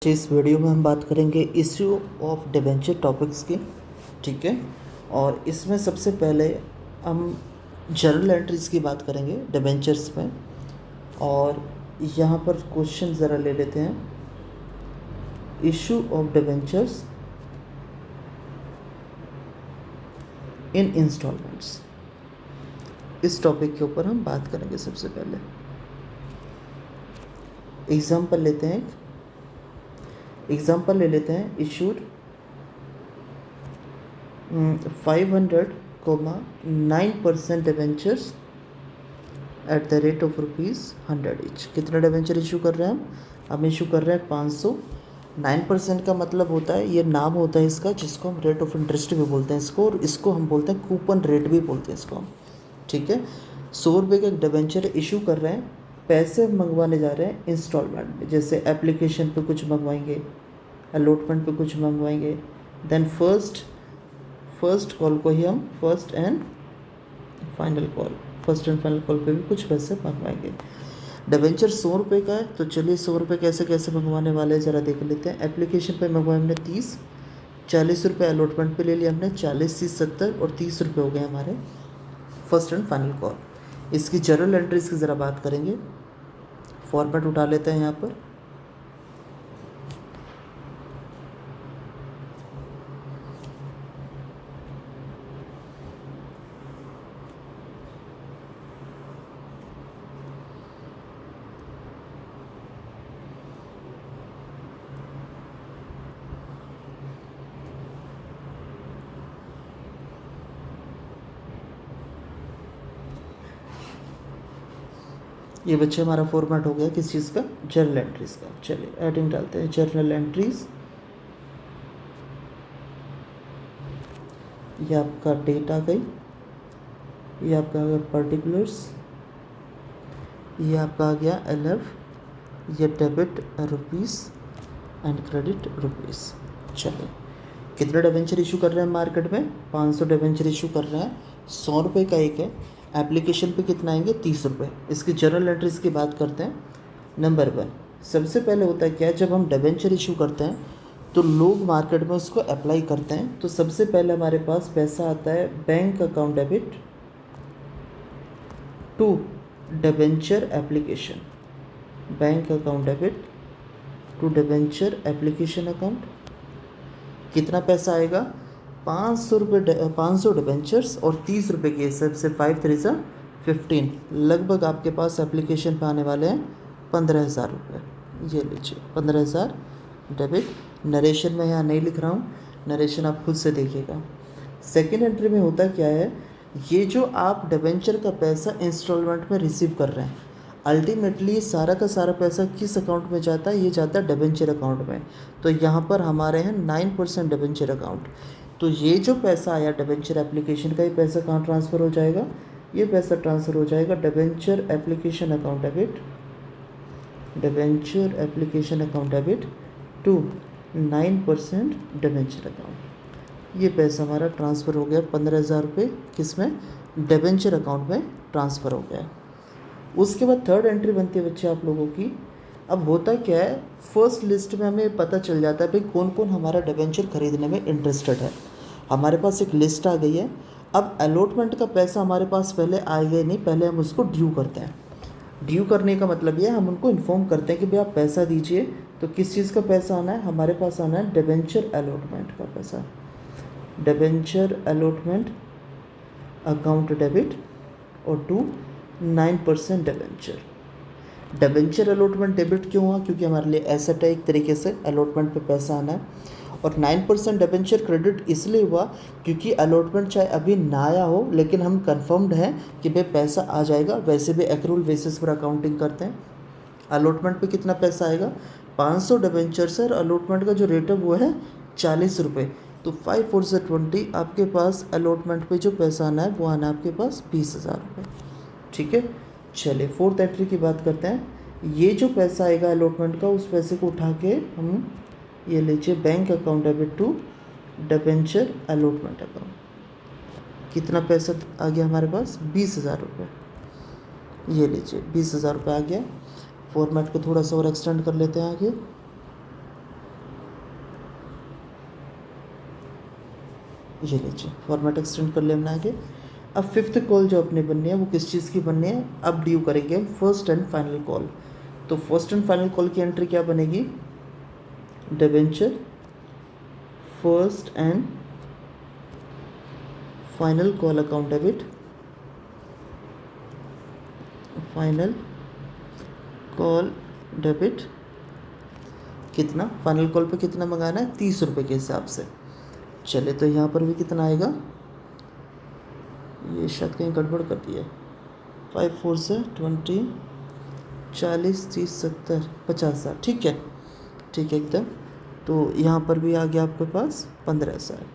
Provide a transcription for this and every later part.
इस वीडियो में हम बात करेंगे इश्यू ऑफ डिबेंचर टॉपिक्स की। ठीक है, और इसमें सबसे पहले हम जर्नल एंट्रीज़ की बात करेंगे डिबेंचर्स में। और यहाँ पर क्वेश्चन ज़रा ले लेते हैं। Issue of debentures in instalments, इस टॉपिक के ऊपर हम बात करेंगे। सबसे पहले एग्जाम्पल लेते हैं। एग्जाम्पल ले लेते हैं। Issued 500,9% debentures at the rate of ₹100 each. कितने डिबेंचर इशू कर रहे हैं हम इशू कर रहे हैं 500। 9% का मतलब होता है, ये नाम होता है इसका, जिसको हम रेट ऑफ इंटरेस्ट भी बोलते हैं इसको, और इसको हम बोलते हैं कूपन रेट भी बोलते हैं इसको हम। ठीक है, 100 रुपये का एक डिबेंचर इशू कर रहे हैं, पैसे मंगवाने जा रहे हैं इंस्टॉलमेंट में। जैसे एप्लीकेशन पे कुछ मंगवाएंगे, अलॉटमेंट पे कुछ मंगवाएंगे, देन फर्स्ट कॉल को ही हम फर्स्ट एंड फाइनल कॉल पे भी कुछ पैसे मंगवाएंगे। डिबेंचर 100 रुपये का है, तो चलिए 100 रुपये कैसे कैसे मंगवाने वाले हैं ज़रा देख लेते हैं। एप्लीकेशन पे मंगवाए हमने 30, 40 रुपये अलॉटमेंट पे ले लिया हमने, 40, 30, 70 और 30 रुपये हो गए हमारे फर्स्ट एंड फाइनल कॉल। इसकी जर्नल एंट्रीज़ की ज़रा बात करेंगे। फॉर्मेट उठा लेते हैं यहाँ पर। ये बच्चे हमारा फॉर्मेट हो गया किस चीज़ का, जर्नल एंट्रीज़ का। चलिए एडिंग डालते हैं। जर्नल एंट्रीज़, ये आपका डेट आ गई, ये आपका आ गया पर्टिकुलर्स, ये आपका आ गया LF, ये debit rupees and credit rupees. चलिए कितने डिबेंचर इशू कर रहे हैं मार्केट में, 500 डिबेंचर इशू कर रहे हैं। 100 रुपये का एक है। एप्लीकेशन पे कितना आएंगे, 30 रुपये। इसकी जर्नल एंट्रीज़ की बात करते हैं। नंबर 1, सबसे पहले होता है क्या, जब हम डिबेंचर इशू करते हैं तो लोग मार्केट में उसको अप्लाई करते हैं। तो सबसे पहले हमारे पास पैसा आता है bank account debit to debenture application, bank account debit to debenture application account. कितना पैसा आएगा, 500 रुपये, 500 डिबेंचर्स और 30 रुपये के हिसाब से 5 3 सा 15, लगभग आपके पास एप्लीकेशन पे आने वाले हैं 15,000 रुपये। ये लीजिए 15,000 डेबिट। नरेशन में यहाँ नहीं लिख रहा हूँ, नरेशन आप खुद से देखिएगा। सेकेंड एंट्री में होता क्या है, ये जो आप डिबेंचर का पैसा इंस्टॉलमेंट में रिसीव कर रहे हैं, अल्टीमेटली सारा का सारा पैसा किस अकाउंट में जाता है, ये जाता है डिबेंचर अकाउंट में। तो यहाँ पर हमारे हैं 9% डिबेंचर अकाउंट। तो ये जो पैसा आया डिबेंचर एप्लीकेशन का, ये पैसा कहाँ ट्रांसफ़र हो जाएगा, ये पैसा ट्रांसफ़र हो जाएगा debenture application account debit, debenture application account debit to 9% debenture account. ये पैसा हमारा ट्रांसफ़र हो गया 15,000 रुपये, किस में, डिबेंचर अकाउंट में ट्रांसफ़र हो गया। उसके बाद थर्ड एंट्री बनती है बच्चे आप लोगों की। अब होता क्या है, फर्स्ट लिस्ट में हमें पता चल जाता है भाई कौन कौन हमारा डिबेंचर खरीदने में इंटरेस्टेड है। हमारे पास एक लिस्ट आ गई है। अब अलॉटमेंट का पैसा हमारे पास पहले आएगा नहीं, पहले हम उसको ड्यू करते हैं। ड्यू करने का मतलब ये है, हम उनको इन्फॉर्म करते हैं कि भाई आप पैसा दीजिए। तो किस चीज़ का पैसा आना है, हमारे पास आना है डिबेंचर अलॉटमेंट का पैसा, डिबेंचर अलॉटमेंट अकाउंट डेबिट और to 9% debenture. Debenture allotment debit क्यों हुआ, क्योंकि हमारे लिए एसेट है, एक तरीके से अलॉटमेंट पे पैसा आना है। और 9% डिबेंचर क्रेडिट इसलिए हुआ क्योंकि अलॉटमेंट चाहे अभी ना आया हो, लेकिन हम कंफर्म्ड हैं कि भाई पैसा आ जाएगा। वैसे भी एक्रूल बेसिस पर अकाउंटिंग करते हैं। अलॉटमेंट पे कितना पैसा आएगा, 500 डिबेंचर सर, अलॉटमेंट का जो रेट है वो है 40 रुपये। तो 5 4 से 20, आपके पास अलॉटमेंट पे जो पैसा आना है वो आना है आपके पास 20,000 रुपये। ठीक है, चलिए फोर्थ एंट्री की बात करते हैं। ये जो पैसा आएगा अलॉटमेंट का, उस पैसे को उठा के हम ये लीजिए bank account debit to debenture allotment account. कितना पैसा आ गया हमारे पास, 20,000 रुपये। ये लीजिए 20,000 रुपये आ गया। फॉर्मेट को थोड़ा सा और एक्सटेंड कर लेते हैं आगे। ये लीजिए फॉर्मेट एक्सटेंड कर लिया हमने आगे। अब फिफ्थ कॉल जो अपने बननी है वो किस चीज़ की बननी है, अब ड्यू करेंगे हम फर्स्ट एंड फाइनल कॉल। तो फर्स्ट एंड फाइनल कॉल की एंट्री क्या बनेगी, debenture first and final call account debit, final call debit कितना, फाइनल कॉल पे कितना मंगाना है, 30 रुपये के हिसाब से। चले तो यहाँ पर भी कितना आएगा, ये शायद कहीं गड़बड़ कर दिया, 5 4 से 20, 40 30 70 50,000, ठीक है एकदम। तो यहाँ पर भी आ गया आपके पास 15,000।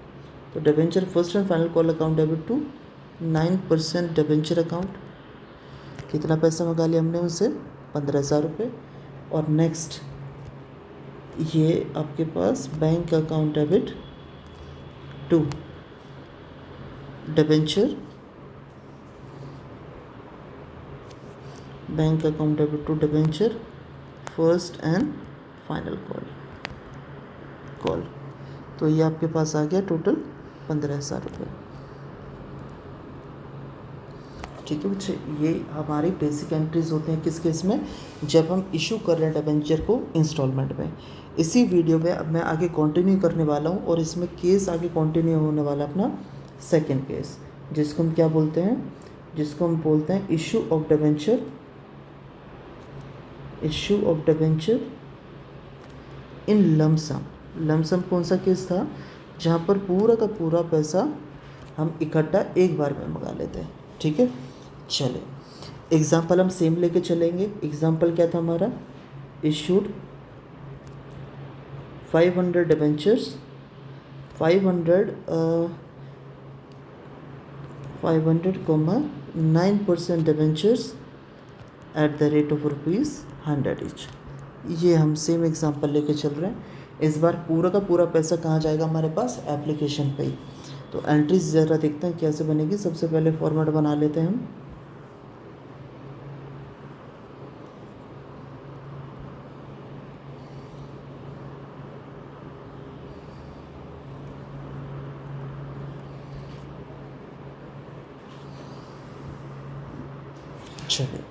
तो debenture first and final call account debit to 9% debenture account, कितना पैसा मंगा लिया हमने उनसे, 15,000 रुपये। और नेक्स्ट ये आपके पास bank account debit to debenture, bank account debit to debenture first and final call. तो ये आपके पास आ गया टोटल 15,000 रुपये, ठीक है बच्चे। ये हमारी बेसिक एंट्रीज होते हैं किस केस में, जब हम इशू कर रहे हैं डिबेंचर को इंस्टॉलमेंट में। इसी वीडियो में अब मैं आगे कंटिन्यू करने वाला हूँ और इसमें केस आगे कंटिन्यू होने वाला अपना सेकंड केस, जिसको हम क्या बोलते हैं, जिसको हम बोलते हैं issue of debenture, issue of debenture in lump sum. Lump sum कौन सा केस था, जहाँ पर पूरा का पूरा पैसा हम इकट्ठा एक बार में मंगा लेते हैं, ठीक है। चले एग्जाम्पल हम सेम लेके चलेंगे। एग्जाम्पल क्या था हमारा, issued 500 debentures, 500,9% debentures at the rate of ₹100 each. ये हम सेम एग्जांपल लेके चल रहे हैं। इस बार पूरा का पूरा पैसा कहाँ जाएगा हमारे पास, एप्लीकेशन पे ही। तो एंट्रीज ज़रा देखते हैं कैसे बनेगी। सबसे पहले फॉर्मेट बना लेते हैं हम। चलिए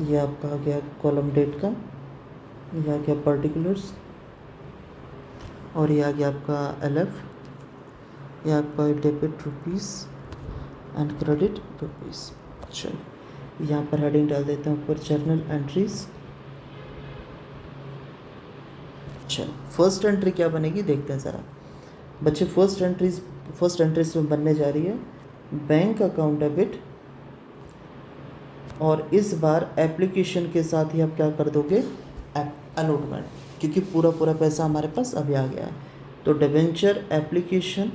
ये आपका आ गया कॉलम डेट का, ये आ गया पर्टिकुलर्स, और ये आ गया आपका LF, ये आपका debit rupees and credit rupees. चलिए यहाँ पर हेडिंग डाल देते हैं ऊपर, जर्नल एंट्रीज। चलो फर्स्ट एंट्री क्या बनेगी देखते हैं ज़रा बच्चे। फर्स्ट एंट्रीज में बनने जा रही है बैंक अकाउंट डेबिट, और इस बार एप्लीकेशन के साथ ही आप क्या कर दोगे, अलॉटमेंट, क्योंकि पूरा पैसा हमारे पास अभी आ गया है। तो debenture application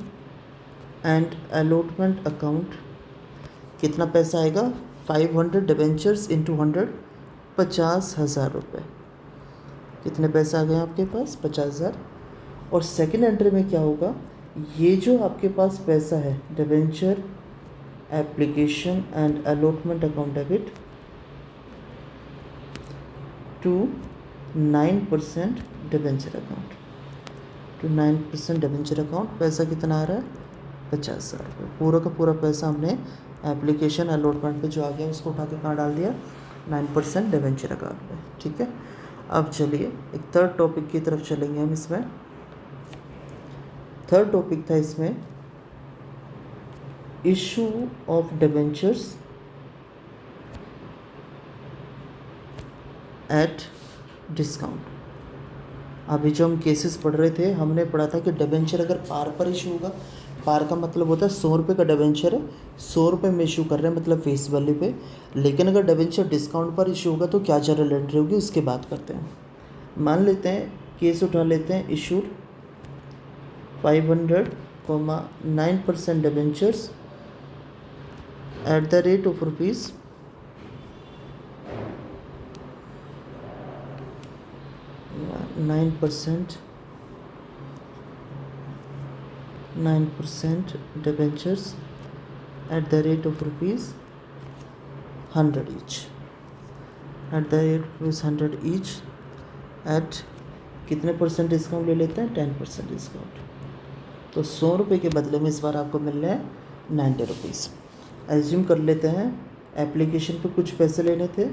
and allotment account, कितना पैसा आएगा, 500 डिबेंचर्स इंटू 100, 50,000 रुपये। कितने पैसे आ गए आपके पास, 50,000। और सेकेंड एंट्री में क्या होगा, ये जो आपके पास पैसा है debenture application and allotment account debit to 9% debenture account, to 9% debenture account, पैसा कितना आ रहा है, 50,000 रुपये। पूरा का पूरा पैसा हमने एप्लीकेशन अलॉटमेंट पे जो आ गया उसको उठा के कहाँ डाल दिया, 9% डिबेंचर अकाउंट में, ठीक है। अब चलिए एक थर्ड टॉपिक की तरफ चलेंगे हम। इसमें थर्ड टॉपिक था इसमें issue of debentures at discount. अभी जो हम केसेस पढ़ रहे थे हमने पढ़ा था कि डिबेंचर अगर पार पर इशू होगा, पार का मतलब होता है 100 रुपये का डिबेंचर है, 100 रुपये में इशू कर रहे हैं मतलब फेस वैल्यू पे। लेकिन अगर डिबेंचर डिस्काउंट पर इशू होगा तो क्या जनरल एंट्री होगी उसकी बात करते हैं। मान लेते हैं केस उठा लेते हैं, issued 500,9% debentures at the rate of rupees 9% debentures at the rate of ₹100 each, at the rate of ₹100 each at कितने परसेंट डिस्काउंट ले लेते हैं, 10% डिस्काउंट। तो तो 100 रुपये के बदले में इस बार आपको मिल रहे हैं 90 रुपीज़। एज्यूम कर लेते हैं एप्लीकेशन पे कुछ पैसे लेने थे,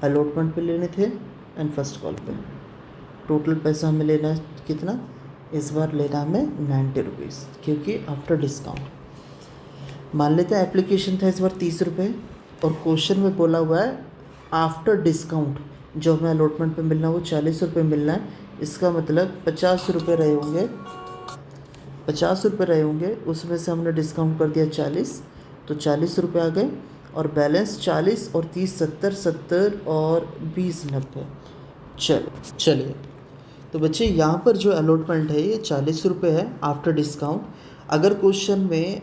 अलॉटमेंट पे लेने थे एंड फर्स्ट कॉल पे। टोटल पैसा हमें लेना है कितना, इस बार लेना हमें 90 रुपीज़, क्योंकि आफ्टर डिस्काउंट। मान लेते हैं एप्लीकेशन था इस बार 30 रुपये और क्वेश्चन में बोला हुआ है आफ्टर डिस्काउंट जो हमें अलॉटमेंट पे मिलना है वो 40 रुपये मिलना है। इसका मतलब 50 रुपये रहे होंगे, 50 रुपये रहे होंगे, उसमें से हमने डिस्काउंट कर दिया 40, तो 40 रुपये आ गए और बैलेंस 40 और 30 70, 70 और 20 90। चलिए तो बच्चे यहाँ पर जो अलॉटमेंट है ये 40 रुपये है आफ्टर डिस्काउंट। अगर क्वेश्चन में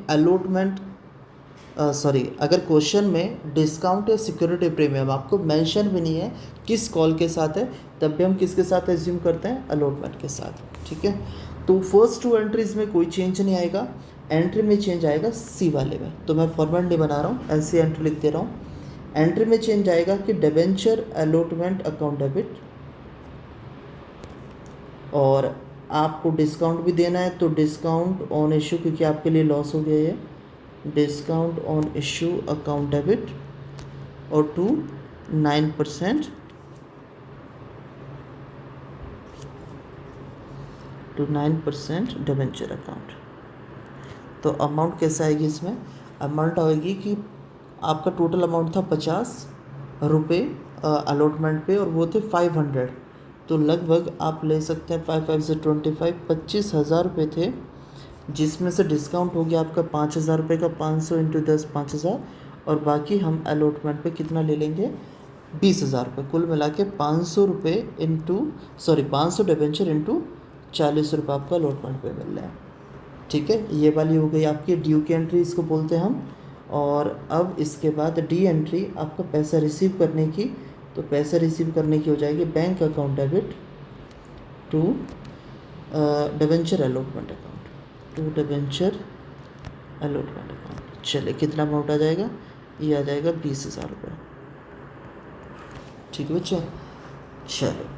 अगर क्वेश्चन में डिस्काउंट या सिक्योरिटी प्रीमियम आपको मेंशन भी नहीं है किस कॉल के साथ है, तब भी हम किसके साथ एज्यूम करते हैं, अलॉटमेंट के साथ। ठीक है, तो फर्स्ट 2 एंट्रीज में कोई चेंज नहीं आएगा, एंट्री में चेंज आएगा सी वाले में। तो मैं फॉर्मेट नहीं बना रहा हूँ, ऐसी एंट्री लिख दे रहा हूँ। एंट्री में चेंज आएगा कि डिबेंचर अलॉटमेंट अकाउंट डेबिट, और आपको डिस्काउंट भी देना है तो डिस्काउंट ऑन इशू, क्योंकि आपके लिए लॉस हो गया ये, discount on issue account debit, और टू 9% डिबेंचर अकाउंट। तो अमाउंट कैसे आएगी इसमें, अमाउंट आएगी कि आपका टोटल अमाउंट था 50 रुपये अलॉटमेंट पे और वो थे 500, तो लगभग आप ले सकते हैं 5 5 से 25, 25,000 रुपये थे, जिसमें से डिस्काउंट हो गया आपका 5,000 रुपये का, 500 इंटू 10 5,000, और बाकी हम अलॉटमेंट पे कितना ले लेंगे 20,000 रुपये। कुल मिला के 500 रुपये 500 डिबेंचर इंटू 40 रुपये आपका अलॉटमेंट पे मिल रहा है। ठीक है, ये वाली हो गई आपकी ड्यू की एंट्री, इसको बोलते हैं हम। और अब इसके बाद डी एंट्री आपका पैसा रिसीव करने की, तो पैसा रिसीव करने की हो जाएगी bank account debit to debenture allotment account, to debenture allotment account. चलिए कितना अमाउंट आ जाएगा, ये आ जाएगा 20,000 रुपये। ठीक है बच्चे, चलो